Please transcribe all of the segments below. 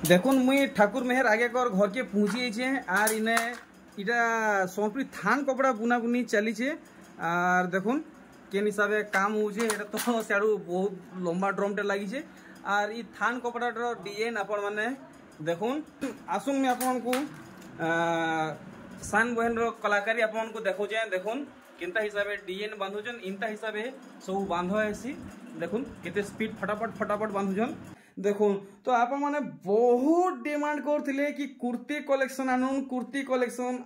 देखुन मुई ठाकुर मेहर आगे कर घर के पहुँची छे आर इने इटा संपूरी थान कपड़ा बुना बुनी चली छे आर देखुन केन हिसाबे काम होचे एटा तो साडू बहुत लंबा ड्रमटे लगी छे आर ई थान कपड़ार डिजाइन आपण माने देखुन आसुन में आपन को सान बहन रो कलाकारी आपन को देखो जे देखुन केनता हिसाबे डिजाइन बांधुजन इनता हिसाबे सब बांधो आसी देखुन केते स्पीड फटाफट बांधुजन देखुन तो आप माने बहुत डिमांड करथिले कि कुर्ती कलेक्शन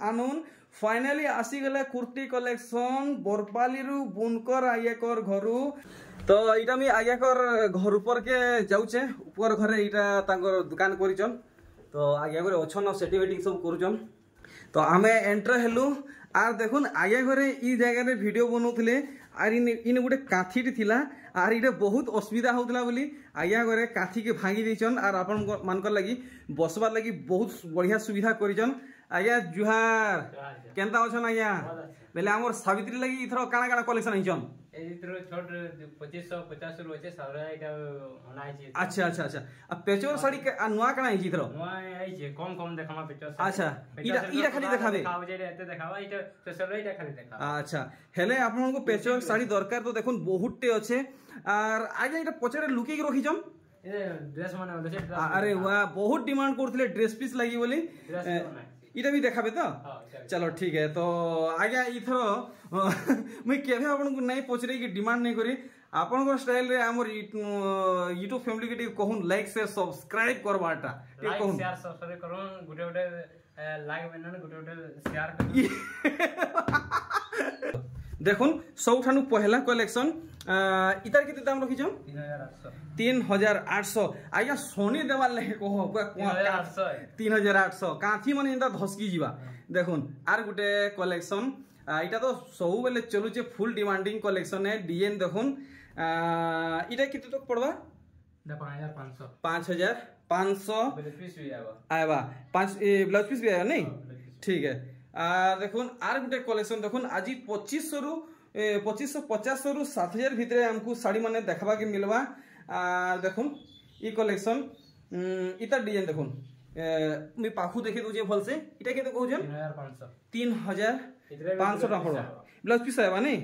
आनुन फाइनली आसी गले कुर्ती कलेक्शन बरपाली रु बुनकर आयकर घरु तो इटा मी आयकर घर ऊपर के जाउचे ऊपर घरे इटा तांगर दुकान करिचन तो आगे घरे अछन सेटिवेटिंग सब करूचन तो आमे एंटर हेलु आर देखुन आगे घरे ई जगह रे वीडियो बनौथिले आर इन गोटे काथीटी थिला आर इटे बहुत असुविधा होतला बोली आज्ञा घरे काथी के भांगी देचन आर आपन मानकर लगी बसबार लगी बहुत बढ़िया सुविधा करिचन आज्ञा जुहार केनता अछन आज्ञा बेले हमर सावित्री लगी इथरो काना काना कलेक्शन आइचन एथरो छोट 2550 रु होचे सारा एटा अनाइ छै अच्छा अच्छा अच्छा आ पेचोर साड़ी के नुआ काना आइछि इथरो नुआ आइ छै कम देखमा पेचोर अच्छा इटा खाली देखाबे खाव जे एते देखावा इटा पेचोर एटा खाली देखावा अच्छा हेले आपन को पेचोर साड़ी दरकार तो देखुन बहुतटे अछि आर आगे इटा पचरे लुकी के रखिजम ए ड्रेस माने होले अरे वाह बहुत डिमांड करथिले ड्रेस पीस लागि बोली इटा भी देखाबे तो चलो ठीक है तो आज्ञा इथरो मुई केभे आपन को नहीं पचरे कि डिमांड नहीं करी आपन को स्टाइल रे हमर यूट्यूब फैमिली के कहून लाइक शेयर सब्सक्राइब करबाटा लाइक शेयर सब्सक्राइब करूं गुटे लाइक बनन गुटे शेयर करूं देखुन सबठानु पहला कलेक्शन इतार केते दाम रखिछन 3800 आज्ञा सोनी देवाल ले कहो 3800 काथी माने इंदा धसकी जीवा देखुन आर गुटे कलेक्शन इटा तो सब बेले चलु छे फुल डिमांडिंग कलेक्शन है डिजाइन देखुन इटा केते तक पड़वा 5500 ब्लाउज पीस भी आवा 5 ब्लाउज पीस भी आया नहीं ठीक है देखुन आर गुटे कलेक्शन देखुन आज 2500 रु 2550 रु 7000 भितरे हमको साड़ी माने देखबा के मिलवा देखुन ई कलेक्शन इता डिजाइन देखुन मी पाखु देखि दोजे भल से इटा केते कहउजन 3500 टा पड़वा ब्लाउज पीस आवा नहीं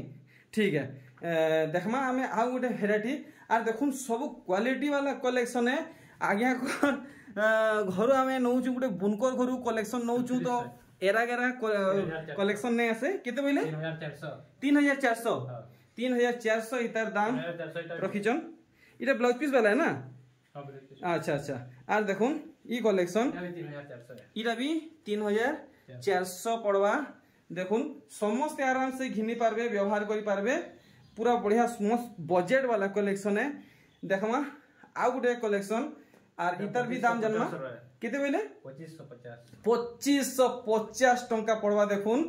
ठीक है देखमा हमें आ गुटे वेराइटी आर देखुन सब क्वालिटी वाला कलेक्शन है आज्ञा घर हमें नौचु गुटे बुनकर घरु कलेक्शन नौचु तो एरा गेरा कलेक्शन नहीं आसे किते बोले 3400 इतार दाम रखिचन इटा ब्लाउज पीस वाला है ना अच्छा अच्छा आर देखुन ई कलेक्शन इटा भी 3400 पड़वा देखुन समस्त आराम से घिनी पारबे व्यवहार करि पारबे पूरा बढ़िया मस्त बजट वाला कलेक्शन है देखमा आ गुटे कलेक्शन आर इतर भी दाम जनमा किते बोले 2550 टंका पड़वा देखुन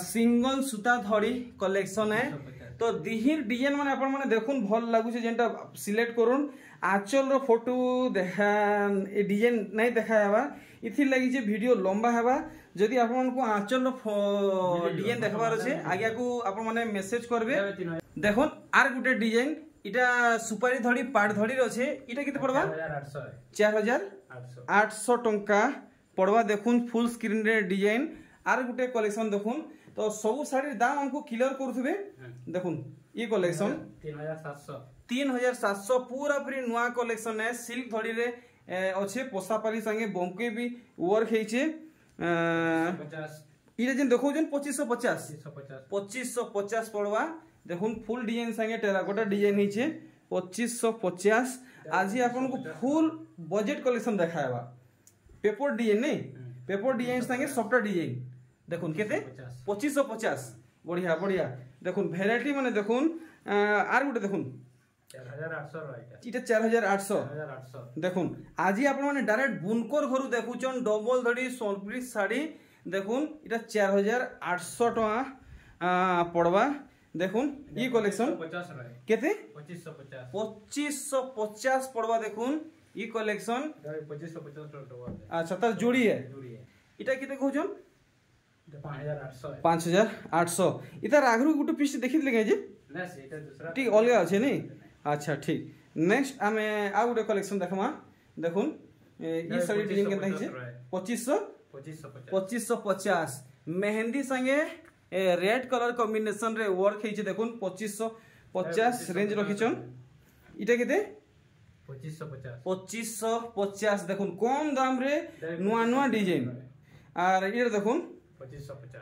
सिंगल सूता धड़ी कलेक्शन है तो दिहिर डिजाइन माने आपण माने देखुन भल लागु छे जेंटा सिलेक्ट करूँ आंचल रो फोटो देखा ए डिजाइन नहीं देखावा इथि लगी जे वीडियो लंबा हेबा जदि आपण को आंचल रो डिजाइन देखबार छे आगे को आपण माने मैसेज करबे देखुन आर गुटे डिजाइन इटा सुपारी धड़ी पाट धड़ी रछे इटा किते पड़वा 4800 टंका पड़वा देखुन फुल स्क्रीन रे डिजाइन आर गुटे कलेक्शन देखुन तो सब साड़ी दाम हमको क्लियर करथबे देखुन ई कलेक्शन 3700 पूरा पूरी नवा कलेक्शन है सिल्क धड़ी रे अच्छे पोसापाली संगे बमके भी वर्क हेचे इटा जेन देखो जेन 2550 पड़वा देखुन फुल डिजाइन संगे टेराकोटा डिजाइन हिचे 2550 आज ही आपन को फुल बजट कलेक्शन देखाएबा पेपर डिजाइन नहीं पेपर डिजाइन संगे सॉफ्टवेयर डिजाइन देखुन केते 2550 बढ़िया बढ़िया देखुन वेराइटी माने देखुन आर गुटे देखुन 4800 इटा 4800 देखुन आज ही आपन माने डायरेक्ट बुनकर घरु देखुचन डबल धड़ी सोनपुरी साड़ी देखुन इटा 4800 टका पड़वा देखुन ई कलेक्शन केते 2550 पड़वा देखुन ई कलेक्शन 2550 अच्छा तार जोड़ी है इटा केते कहउछन 5800 इतार आगरु गुटे पीस देखितले के जे ना सेटा दूसरा ठीक अलगा अछि नहीं अच्छा ठीक नेक्स्ट आमे आ गुटे कलेक्शन देखमा देखुन ई साड़ी डिजाइन केनता हिचे 2550 मेहंदी संगे रेड कलर कॉम्बिनेशन रे वर्क हिचे देखुन 2550 रेंज रखिछन इटा केते 2550 देखुन कम दाम रे नुआ नुआ डिजाइन और ये देखुन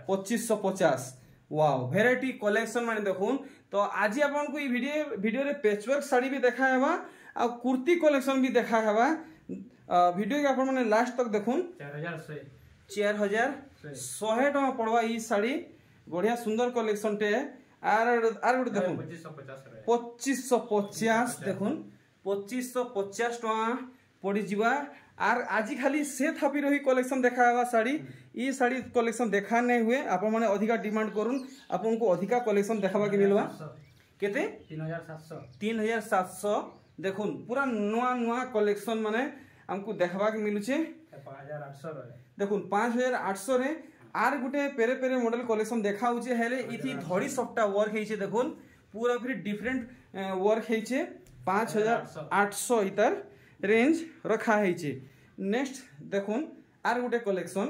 2550 वाओ वेराइटी कलेक्शन माने देखुन। तो आज आपन को ई वीडियो रे पैचवर्क साड़ी भी देखा हेबा आ कुर्ती कलेक्शन भी देखा हेबा वीडियो के आपन माने लास्ट तक देखुन 4100 टका पड़वा ई साड़ी बढ़िया सुंदर कलेक्शन टे आर गुटे देखुन 2550 देखुन 2550 टका पड़ी जीवा आर आज खाली से थापी रही कलेक्शन देखा हेबा साड़ी ई साड़ी कलेक्शन देखा नहीं हुए आपन माने अधिका डिमांड करूँ आपन को अधिका कलेक्शन देखाबा के मिलवा केते 3700 देखुन पूरा नुआ नुआ कलेक्शन माने हमको देखबा के मिलुचे 5800 देखुन 5800 रे आर गुटे पेरे पेरे मॉडल कलेक्शन देखा होचे हेले इथि धड़ी सबटा वर्क हेचे देखुन पूरा फिर डिफरेंट वर्क हेचे 5800 इतर रेंज रखा हेचे। नेक्स्ट देखुन आर गुटे कलेक्शन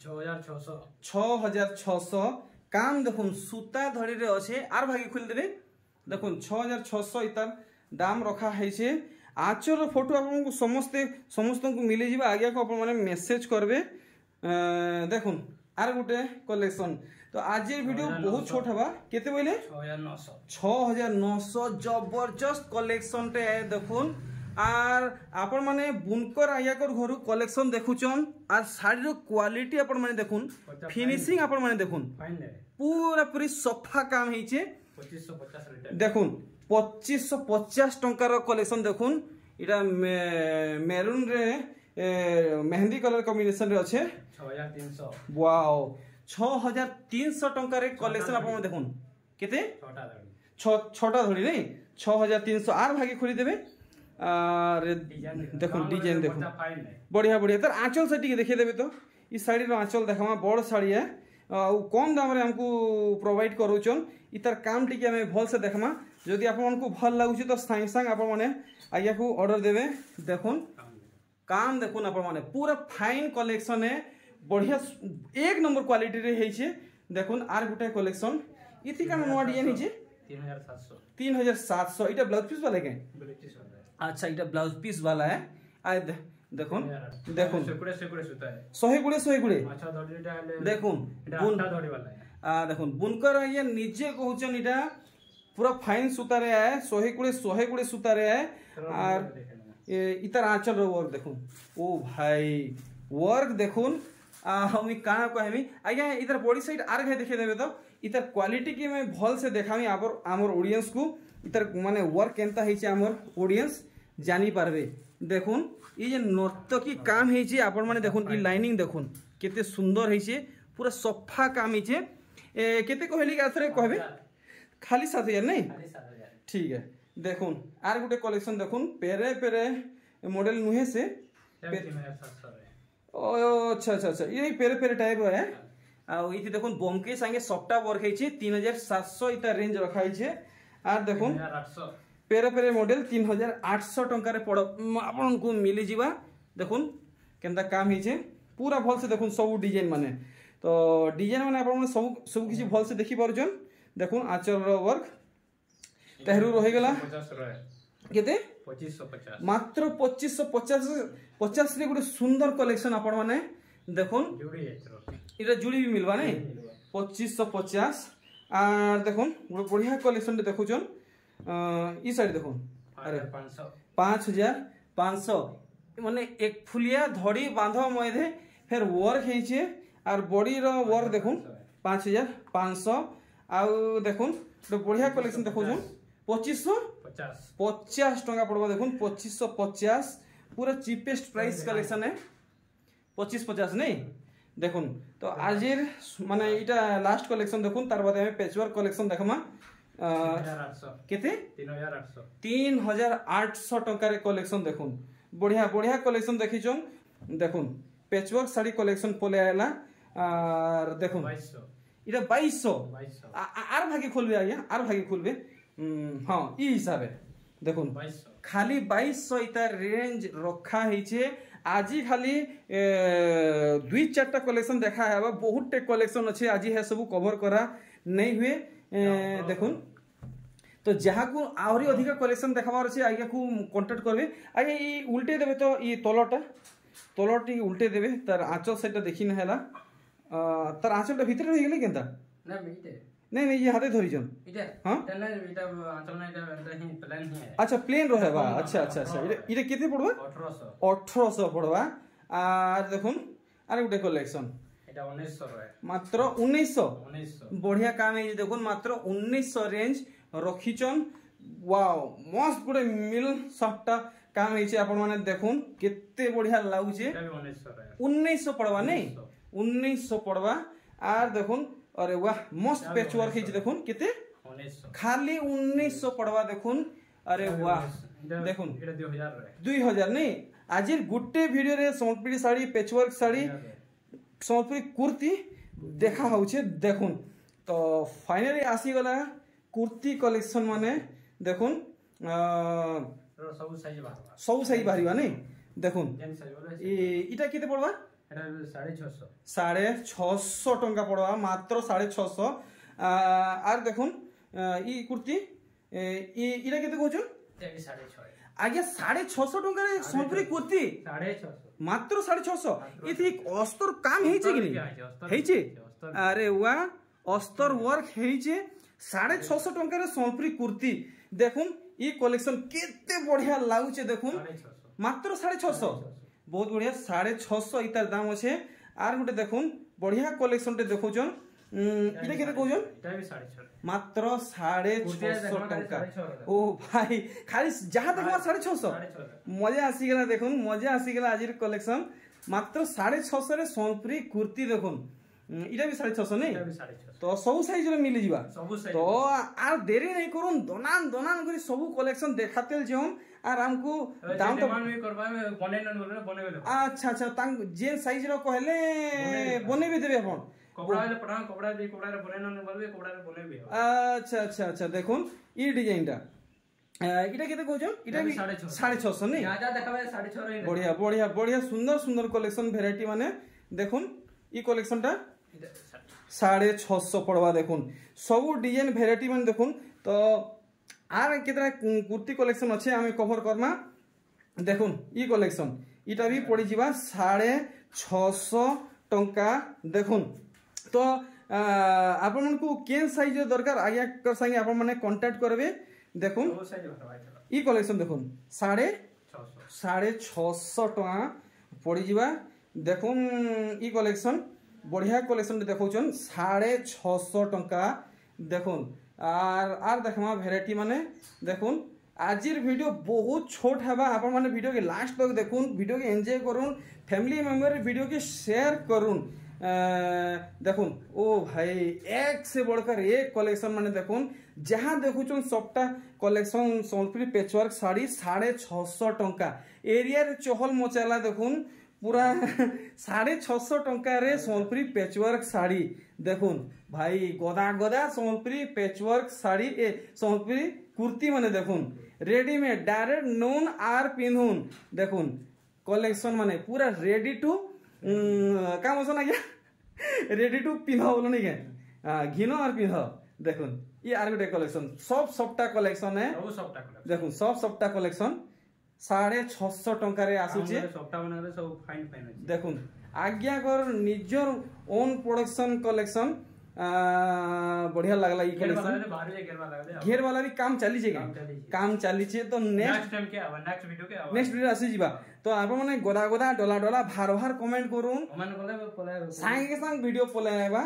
6600 काम देखुन सूता धड़ी रे अच्छे आर भागी खुल देबे देखुन 6600 इतर दाम रखा हेचे। आचर फोटो आपको समस्त को मिली जीवा आगे को अपन माने मेसेज करबे देखुन आर गुटे कलेक्शन। तो आज ये वीडियो बहुत छोट हवा केते बोले 6900 जबरदस्त कलेक्शन टे देखुन आर आपण माने बुनकर आयाकर घरु कलेक्शन देखुचन आर साड़ी रो क्वालिटी आपण माने देखुन फिनिशिंग आपण माने देखुन पूरा पूरी सफा काम हेचे 2550 देखुन 2550 टंकार कलेक्शन देखुन इटा मेरून रे मेहंदी कलर कॉम्बिनेशन रे अच्छे 6300 वाओ 6300 टंकार कलेक्शन आपण देखुन केते छोटा धड़ी नहीं 6300 आर भागे खोली देबे और देखुन डिजाइन देखुन बढ़िया बढ़िया तर आंचल से टिके देखि देबे तो ई साड़ी रो आंचल देखमा बड़ साड़ी है कम दाम रे हमको प्रोवाइड करूचन इतर काम टिके हमें भल से देखमा जदि आपन को भल लागुची तो साइंग संग आपन माने आया को ऑर्डर देबे देखुन काम देखुन आपन माने पूरा फाइन कलेक्शन है बढ़िया एक नंबर क्वालिटी रे हेचे देखुन आर गुटे कलेक्शन इथि का नवा डिजाइन हेचे 3700 इटा ब्लाउज पीस वाला के अच्छा इटा ब्लाउज पीस वाला है आ देखुन देखुन सहे गुड़े अच्छा धड़ीटा देखुन बुन धड़ी वाला है देखुन बुनकर ये निजे कहउचन इटा पूरा फाइन सूता रे है सहे गुड़े सूता रे है और इतर आंचल रो वर्क देखुन ओ भाई वर्क देखुन हम काना कहमी आज्ञा इतर बॉडी साइड आर घे देखे देबे तो इतर क्वालिटी के मैं भल से देखामी आमर ऑडियंस को इतर माने वर्क केनता हेचे आमर ऑडियंस जानी पारबे देखुन ये जे नर्तकी काम हेचे आपण माने देखुन ई लाइनिंग देखुन केते सुंदर हेचे पूरा सफा काम हेचे केते कहली का थरे कहबे खाली 7000 नहीं ठीक है देखुन आर गुटे कलेक्शन देखुन पेरे पेरे मॉडल नुहे से अच्छा ये पेरे पेरे टाइप है आ इति देखुन बमके संगे सफ्टा वर्क हेचे 3700 इता रेंज रखा हेचे आर देखुन 3800 पेरे पेरे मॉडल 3800 टंका रे पड़ आपन को मिली जीवा देखुन केनता काम हेचे पूरा भल से देखुन सब डिजाइन माने तो डिजाइन माने आपन सब किछि भल से देखि परजन देखुन आचल रो वर्क तेहरू रहि गेला 50 रहे केते 2550 मात्र 2550 रे गुटे सुंदर कलेक्शन आपण माने देखुन जोड़ी है इरा जुड़ी भी मिलबा नहीं 2550 आर देखुन गुटे बढ़िया कलेक्शन दे देखुचन ई साइड देखुन अरे 5500 माने एक फुलिया धड़ी बांधो मयदे फिर वर्क हेचे आर बॉडी रो वर्क देखुन 5500 आ देखुन तो बढ़िया कलेक्शन देखुचन 2550 टका पड़बो देखुन 2550 पूरा चीपेस्ट प्राइस कलेक्शन है 2550 नहीं देखुन तो आज माने इटा लास्ट कलेक्शन देखुन तार बाद हमें पैचवर्क कलेक्शन देखमा 3800 केते 3800 टका रे कलेक्शन देखुन बढ़िया बढ़िया कलेक्शन देखिचन देखुन पैचवर्क साड़ी कलेक्शन पले आला और देखुन 2200 इटा 2200 आर भागे खोलबे आया आर भागे खोलबे हां ई हिसाब है देखुन 2200 खाली 2200 इता रेंज रखा हेचे आज खाली 2-4टा कलेक्शन देखा है बहुत टे कलेक्शन अच्छे आज है सब कवर करा नहीं हुए देखुन तो जहाँ को आहरी अधिक कलेक्शन देखार अच्छे आज्ञा को कंटाक्ट करेंगे आज्ञा ये उल्टे देवे तो ये तलटी उल्टे देवे तार आँचल से देखी ना है तार आँचलटा भितर रही गले केनता नहीं नहीं ये हाथे धरिजन हां अच्छा प्लेन रहे बा अच्छा अच्छा अच्छा इरे केते पड़बा 1800 पड़बा आर देखुन आर गुटे कलेक्शन এটা 1900 रहे मात्र 1900 बढ़िया काम है देखुन मात्र 1900 रेंज रखिचन वाओ मस्त गुटे मिल सफ्टा काम है आपण माने देखुन केते बढ़िया लागुचे এটা 1900 रहे 1900 पड़बा नहीं 1900 पड़बा आर देखुन अरे वाह मस्त पैचवर्क है देखुन कितने 1900 खाली 1900 पड़वा देखुन अरे वाह देखुन 2000 नहीं आज गुटे वीडियो रे संपली साड़ी पैचवर्क साड़ी संपली कुर्ती देखा होचे देखुन तो फाइनली आसी गला कुर्ती कलेक्शन माने देखुन सब साइज बाहरिबा नहीं देखुन इटा केते पड़वा 650 टंका पड़वा मात्र 650 आर देखुन ई कुर्ती इटा केते कहछन आगे 650 टंका रे संपरी कुर्ती 650 मात्र 650 इथि अस्तर काम हेचे कि हेचे अरे वाह अस्तर वर्क हेचे 650 टंका रे संपरी कुर्ती देखुन ई कलेक्शन केते बढ़िया लागुचे देखुन मात्र 650 बहुत बढ़िया 650 इतार दाम अच्छे आर गोटे देखुन बढ़िया कलेक्शन टे देखुचन इटा केते कहउचन मात्र 650 टंका ओ भाई खाली जहां देखो 650 मजा आसी गेला देखुन मजा आसी गेला आजिर कलेक्शन मात्र 650 रे सोनपुरी कुर्ती देखुन इटा भी 650 नहीं तो सब साइज रे मिली जिबा तो आर देरी नहीं करूं दोनान करी सब कलेक्शन देखातेल जेम आर हमको दाम तो डिमांड भी करबा बने न बने अच्छा अच्छा तांग जे साइज रो कहले बने भी देबे अपन कपड़ा ले पटा कपड़ा दे कपड़ा रे बने न बोलबे कपड़ा रे बने भी अच्छा अच्छा अच्छा देखुन ई डिजाइनटा इटा केते कहछन इटा भी 650 नहीं ज्यादा देखाबे 650 बढ़िया बढ़िया बढ़िया सुंदर सुंदर कलेक्शन वैरायटी माने देखुन ई कलेक्शनटा 650 पड़वा देखुन सब डिजाइन वैरायटी माने देखुन तो आर केतना कुर्ती कलेक्शन अच्छे आमे कवर करमा देखुन ई कलेक्शन इटा भी पड़ी जिबा 650 टंका देखुन तो आपण मन को केन साइज दरकार आज्ञा कर संगे आपण माने कांटेक्ट करबे देखुन ई कलेक्शन देखुन 650 टका पड़ी जिबा देखुन ई कलेक्शन बढ़िया कलेक्शन देखौछन 650 टंका देखुन आर देखमा भेराइटी माने देखुन आजिर वीडियो बहुत छोट हेबा आपण माने वीडियो के लास्ट तक देखुन वीडियो के एंजॉय करूँ फैमिली मेंबर वीडियो के शेयर करूँ देखुन ओ भाई एक से बढ़कर एक कलेक्शन माने देखुन जहाँ देखुन सबटा कलेक्शन सोनपुरी पेचवर्क साड़ी 650 टंका एरिया रे चहल मचाला देखुन पूरा 650 टंका रे सोनपुरी पेचवर्क साड़ी देखुन भाई गदा गदा सोनपुरी पेचवर्क साड़ी सोनपुरी कुर्ती माने देखुन रेडीमेड डायरेक्ट नोन आर पिंधुन देखुन कलेक्शन माने पूरा रेडी टू काम होसन आज्ञा रेडी टू पिंधा बोलो नहीं के घिनो और पिंधा देखुन ये आर गोटे कलेक्शन सबटा कलेक्शन है देखुन सबटा कलेक्शन 650 टंका रे आसुचे देखुन आज्ञा कर निजर ओन प्रोडक्शन कलेक्शन बढ़िया लगला ई कलेक्शन घेर वाला भी काम चली छे काम चली छे तो नेक्स्ट वीडियो आसी जिबा तो आपण माने गोदा गोदा डोला डोला भार भार कमेंट करूं संगे संग वीडियो पलायबा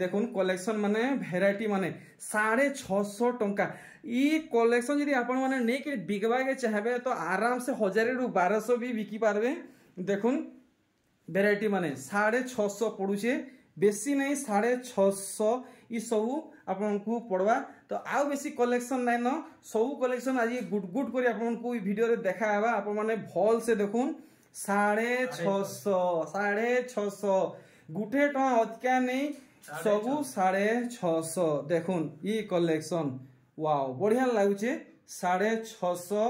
देखुन कलेक्शन माने भेराइटी माने 650 टंका ई कलेक्शन जदि आपण माने नै के बिकबा के चाहबे तो आराम से 1000 रु 1200 भी बिकी पारबे देखुन भेराइटी माने 650 पड़ुचे बेसी नहीं 650 ई सब आपन को पड़वा तो आउ बेसी कलेक्शन नै न सब कलेक्शन आज गुड गुड करी आपन को ई वीडियो रे देखाबा आपन माने भल से देखुन 650 गुटे टका अधिका नहीं सबू 650 देखुन ई कलेक्शन वाओ बढ़िया लागुचे 650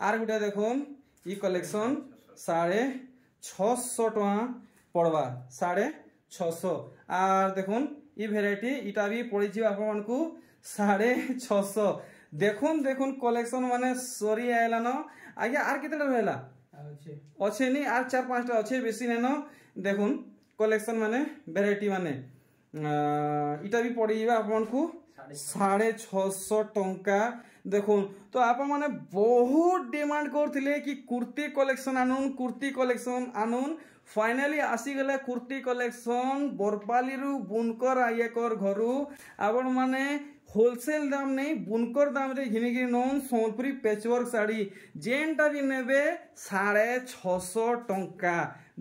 आर गुटा देखुन ई कलेक्शन 600 टका पड़वा 650 आर देखुन ई भेराइटी इटा भी पड़ी जी आपण मानकू 650 देखुन देखुन कलेक्शन माने सरी आइला न आज्ञा आर केतेटा रहला अच्छे नी आर 4-5टा अच्छे बेसी नेनो देखुन कलेक्शन माने भेराइटी माने इटा भी पड़ी जीवा आपण को 650 टंका देखुन तो आपण माने बहुत डिमांड करथिले कि कुर्ती कलेक्शन आनुन फाइनली आसी गले कुर्ती कलेक्शन बरपाली रु बुनकर आयकर घरु आपण माने होलसेल दाम नहीं बुनकर दाम रे घिनी नौन सोनपुरी पैचवर्क साड़ी जेनटा भी नेबे 650 टंका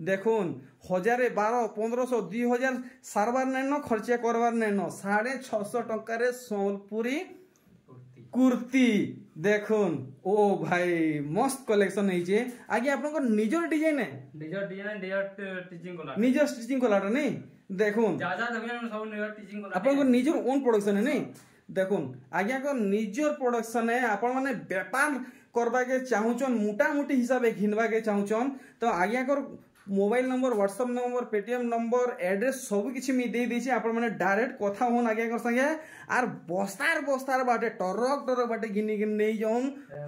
देखुन 1000-1200 2000 सारबार नैन खर्चा करवार नैन 650 टंका रे सोनपुरी कुर्ती देखुन ओ भाई मस्त कलेक्शन नहीं आगे आपन निजर डिजाइन है निजर स्टिचिंग कलाटा नहीं देखुन आपन निजर ओन प्रोडक्शन है नहीं देखुन आज्ञा को निजर प्रोडक्शन है आपण माने व्यापार करबा के चाहूचन मोटा मोटी हिसाब से घिनबा के चाहूचन तो आज्ञा को mobile number WhatsApp number Paytm number address सब किछि मी दे दी आपण माने डायरेक्ट कथा होन आज्ञा कर संगे आर बस्तार बाटे टरक बाटे गिनी गिन नै जाऊन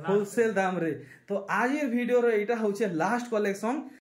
होलसेल दाम रे तो आज ये वीडियो रे एटा होचे लास्ट कलेक्शन